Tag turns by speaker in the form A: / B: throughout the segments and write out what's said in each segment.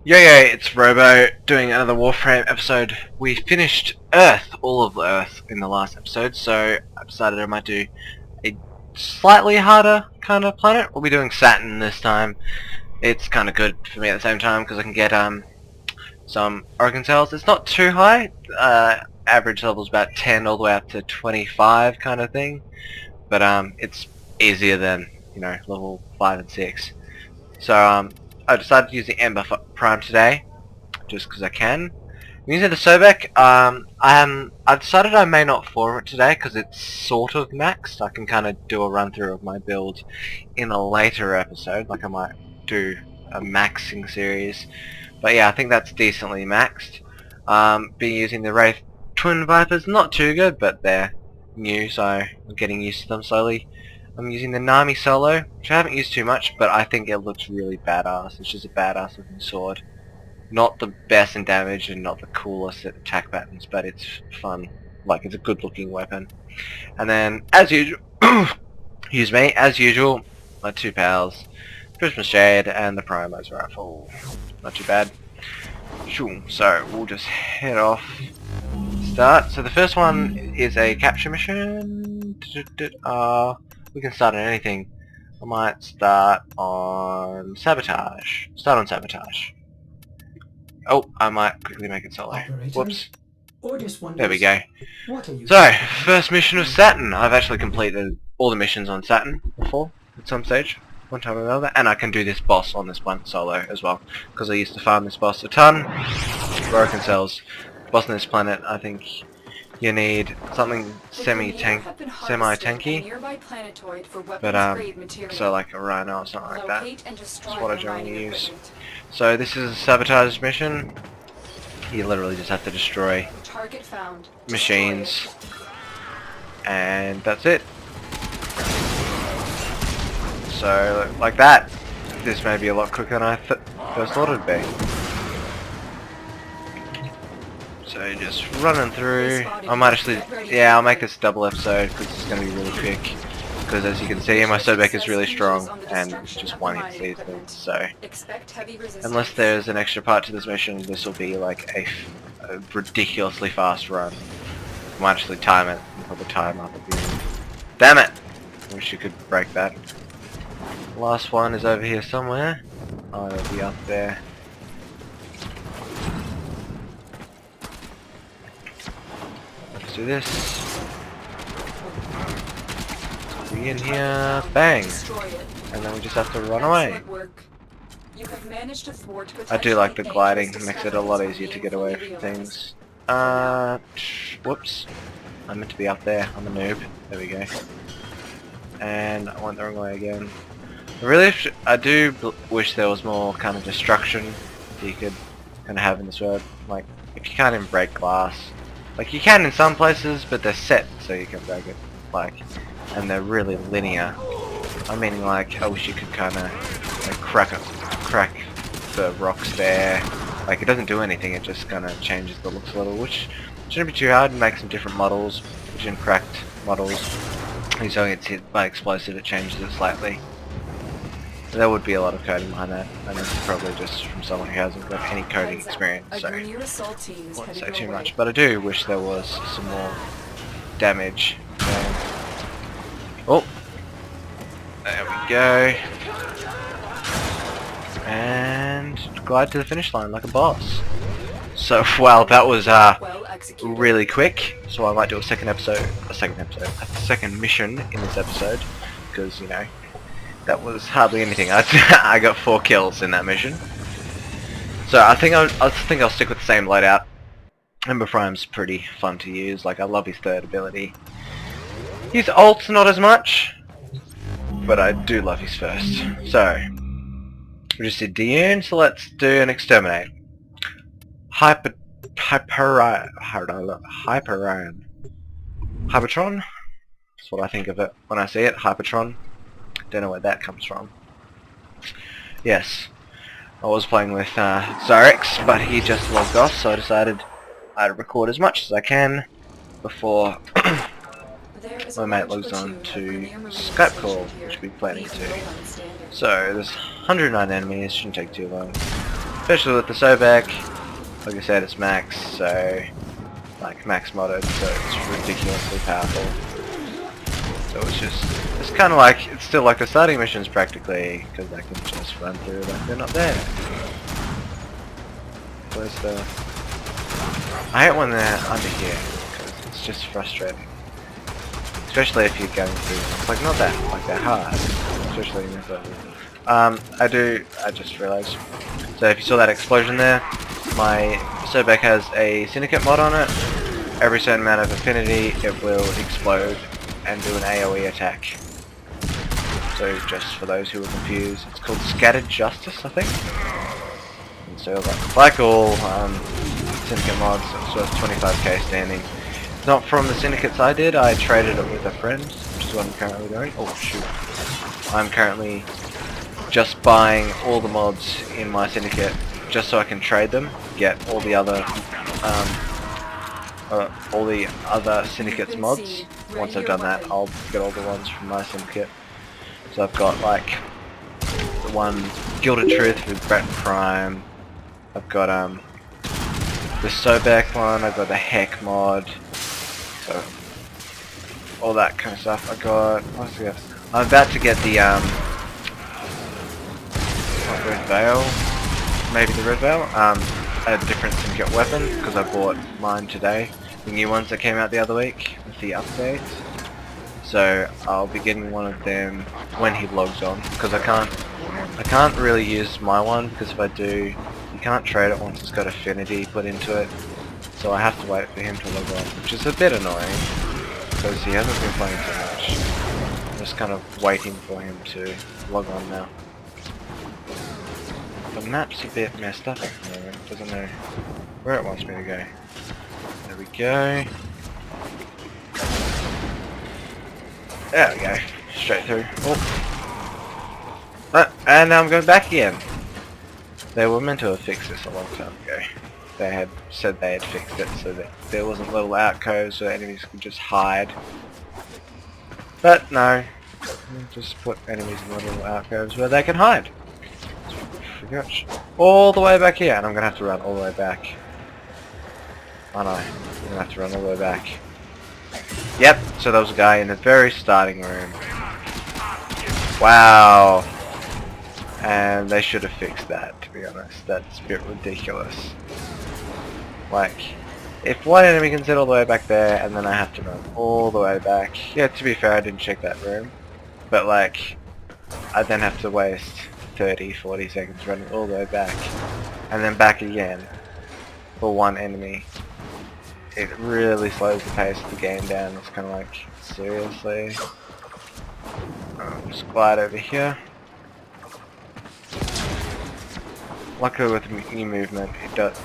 A: Yo yo, it's Robo doing another Warframe episode. We finished Earth, all of Earth, in the last episode, so I decided I might do a slightly harder kind of planet. We'll be doing Saturn this time. It's kind of good for me at the same time because I can get some organ cells. It's not too high. Average level's about 10 all the way up to 25 kind of thing, but it's easier than level 5 and 6. So I decided to use the Ember Prime today, just because I can. I'm using the Sobek. I've decided I may not farm it today because it's sort of maxed. I can kind of do a run through of my build in a later episode, like I might do a maxing series. But yeah, I think that's decently maxed. Been using the Wraith Twin Vipers, not too good, but they're new, so I'm getting used to them slowly. I'm using the Nami Solo, which I haven't used too much, but I think it looks really badass. It's just a badass looking sword. Not the best in damage and not the coolest at attack patterns, but it's fun. Like, it's a good looking weapon. And then, as usual, as usual, my two pals, Christmas Shade and the Primo's Rifle. Not too bad. So, we'll just head off. Start. So the first one is a capture mission. We can start on anything. I might start on Sabotage. Start on Sabotage. Oh, I might quickly make it solo. Whoops. There we go. So, first mission of Saturn. I've actually completed all the missions on Saturn before, at some stage, one time or another, and I can do this boss on this one solo as well, because I used to farm this boss a ton. Broken cells. Boss on this planet, I think you need something semi-tanky, but so like a rhino or something like that. That's what I generally use. So this is a sabotage mission. You literally just have to destroy machines, and that's it. So like that. This may be a lot quicker than I first thought it'd be. So just running through. I might actually, yeah, I'll make this a double episode because it's going to be really quick. Because as you can see, my Sobek is really strong and just one hits these things. So unless there's an extra part to this mission, this will be like a ridiculously fast run. I might actually time it. Put the time up at the end. Damn it! I wish you could break that. The last one is over here somewhere. Oh, it'll be up there. Let's do this. Be in here, bang, and then we just have to run away. I do like the gliding, it makes it a lot easier to get away from things. Whoops. I meant to be up there, I'm a noob. There we go. And I went the wrong way again. I do wish there was more kind of destruction that you could kind of have in this world. Like, if you can't even break glass. Like, you can in some places, but they're set so you can break it. Like, and they're really linear. I mean, like, I wish you could kind of like, crack the rocks there. Like, it doesn't do anything, it just kind of changes the looks a little, which shouldn't be too hard. Make some different models, which in cracked models. And so it's hit by explosive, it changes it slightly. There would be a lot of coding behind that, and this is probably just from someone who hasn't got any coding experience, so I won't say too much. But I do wish there was some more damage. Oh, there we go, and glide to the finish line like a boss. So, well, that was really quick. So I might do a second mission in this episode, because that was hardly anything. I got 4 kills in that mission. So I think I'll stick with the same loadout. Ember Prime's pretty fun to use. Like, I love his third ability. His ult's not as much, but I do love his first. So we just did Diurne, so let's do an exterminate. Hypertron. Hypertron? That's what I think of it when I see it. Hypertron. Don't know where that comes from. Yes, I was playing with Zyrex, but he just logged off, so I decided I'd record as much as I can before my mate logs on to Skype call, which we're planning to. So there's 109 enemies, shouldn't take too long. Especially with the Sobek. Like I said, it's max, so like max modded, so it's ridiculously powerful. So it's kind of like, it's still like the starting missions practically, because I can just run through like they're not there. Where's the... I hate when they're under here, because it's just frustrating. Especially if you're going through them. It's like not that, like they're hard. Especially in this level. I just realised. So if you saw that explosion there, my Sobek has a Syndicate mod on it. Every certain amount of affinity, it will explode and do an AoE attack. So just for those who are confused, it's called Scattered Justice, I think. And so like all Syndicate mods, it's worth 25k standing. Not from the Syndicates I did, I traded it with a friend, which is what I'm currently doing. Oh shoot. I'm currently just buying all the mods in my Syndicate just so I can trade them, get all the other Syndicate's mods. Once I've done that, I'll get all the ones from my Syndicate. So I've got like the one Gilded Truth with Brett Prime. I've got the Sobek one. I've got the Heck mod. So all that kind of stuff. I got. What's the other? I'm about to get the Red Veil. Maybe the Red Veil. A different Syndicate weapon because I bought mine today. The new ones that came out the other week with the update. So I'll be getting one of them when he logs on because I can't really use my one because if I do, you can't trade it once it's got affinity put into it. So I have to wait for him to log on, which is a bit annoying because he hasn't been playing too much. I'm just kind of waiting for him to log on now. The map's a bit messed up at the moment. It doesn't know where it wants me to go. There we go. There we go. Straight through. Oh. And now I'm going back again. They were meant to have fixed this a long time ago. They had said they had fixed it so that there wasn't little alcoves where enemies could just hide. But no. Just put enemies in little alcoves where they can hide. Gosh. All the way back here, and I'm gonna have to run all the way back. Oh no, I'm gonna have to run all the way back. Yep, so there was a guy in the very starting room. Wow. And they should have fixed that, to be honest. That's a bit ridiculous. Like, if one enemy can sit all the way back there, and then I have to run all the way back. Yeah, to be fair, I didn't check that room. But like, I then have to waste 30-40 seconds running all the way back and then back again for one enemy. It really slows the pace of the game down. It's kind of like, seriously? Just glide over here. Luckily with new movement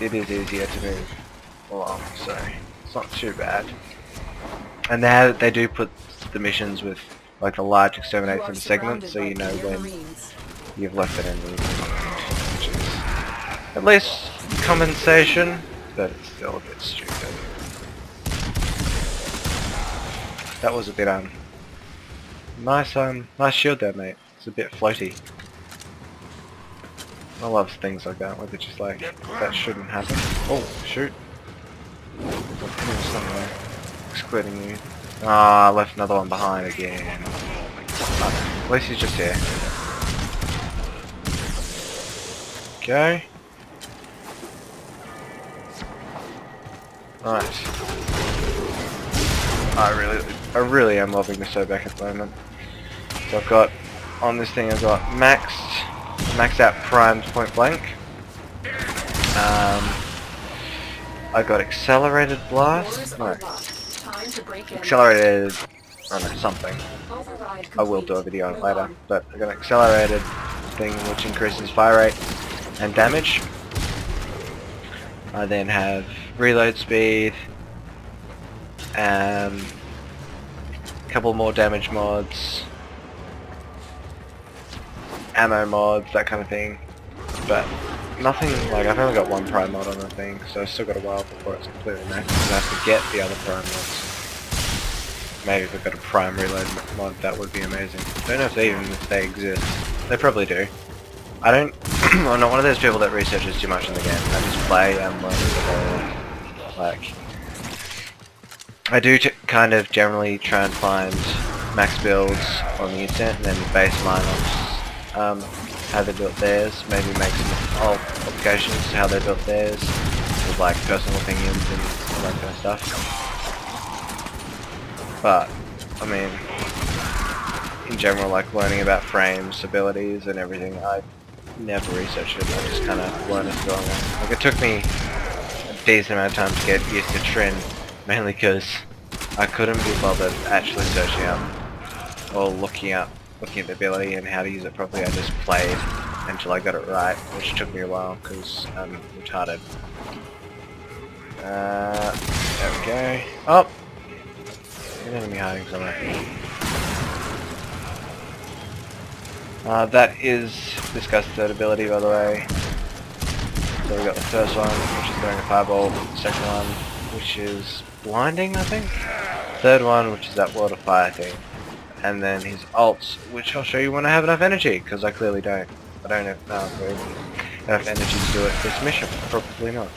A: it is easier to move along, so it's not too bad. And they do put the missions with like the large exterminates into segments so you know when you've left it in the which is at least compensation, but it's still a bit stupid. That was a bit nice shield there, mate. It's a bit floaty. I love things like that where they're just like, that shouldn't happen. Oh shoot. Somewhere excluding you. Ah, I left another one behind again. Oh, at least he's just here. Okay. Right. I really am loving the Sobek at the moment. So I've got on this thing I've got maxed out primed point blank. I got accelerated blast. No. Accelerated something. I will do a video on it later, but I got an accelerated thing which increases fire rate and damage. I then have reload speed, a couple more damage mods, ammo mods, that kind of thing, but nothing like, I've only got one prime mod on the thing, so I've still got a while before it's completely maxed, and I have to get the other prime mods. Maybe if I've got a prime reload mod, that would be amazing. I don't know if they exist. They probably do. I don't I'm not one of those people that researches too much in the game. I just play and learn the whole, like, I do kind of generally try and find max builds on the internet and then base mine on how they built theirs, maybe make some old applications to how they built theirs, with like personal opinions and all that kind of stuff. But, I mean, in general, like learning about frames, abilities and everything, I never researched it, I just kind of learned as going on. Like it took me a decent amount of time to get used to Trin, mainly because I couldn't be bothered actually searching up or looking at the ability and how to use it properly. I just played until I got it right, which took me a while because I'm retarded. There we go. Oh! There's an enemy hiding somewhere. That is this guy's third ability, by the way. So we got the first one, which is throwing a fireball. The second one, which is blinding, I think. Third one, which is that world of fire thing. And then his ults, which I'll show you when I have enough energy, because I clearly don't. I don't have enough energy to do it this mission. Probably not.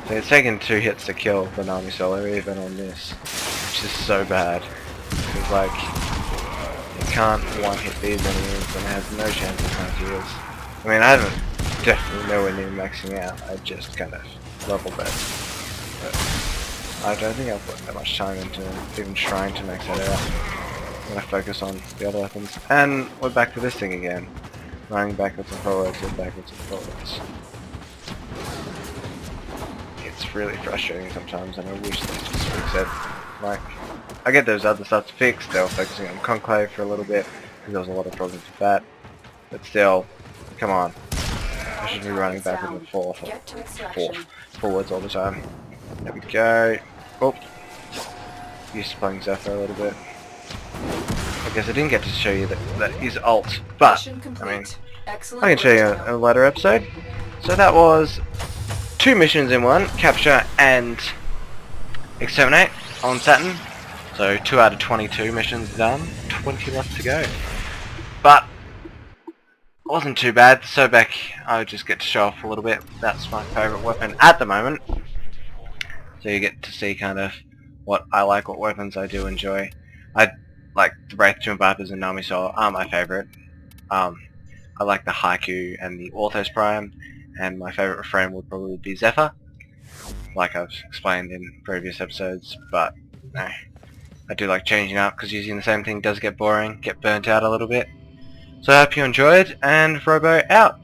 A: So it's taken 2 hits to kill the Nami Solar even on this, which is so bad. Because like, you can't one-hit these enemies and it has no chance of trying to use. I mean, I haven't definitely nowhere near maxing out, I just kind of leveled it. But I don't think I've put that much time into even trying to max that out. I'm going to focus on the other weapons. And we're back to this thing again. Running backwards and forwards and backwards and forwards. It's really frustrating sometimes and I wish they just fix it. Like, I get those other stuff to fix. They were focusing on Conclave for a little bit because there was a lot of problems with that. But still, come on. I should be running backwards and forwards all the time. There we go. Oh, used to playing Zephyr a little bit. I guess I didn't get to show you that is ult, but I mean, I can show you a later episode. So that was 2 missions in one, capture and exterminate on Saturn. So 2 out of 22 missions done, 20 left to go. But wasn't too bad. So back, I just get to show off a little bit. That's my favourite weapon at the moment. So you get to see kind of what I like, what weapons I do enjoy. I like the Wraith Tomb Vipers and Nami Soul are my favourite. I like the Haiku and the Orthos Prime, and my favourite refrain would probably be Zephyr, like I've explained in previous episodes, but no. I do like changing up because using the same thing does get boring, get burnt out a little bit. So I hope you enjoyed, and Robo out!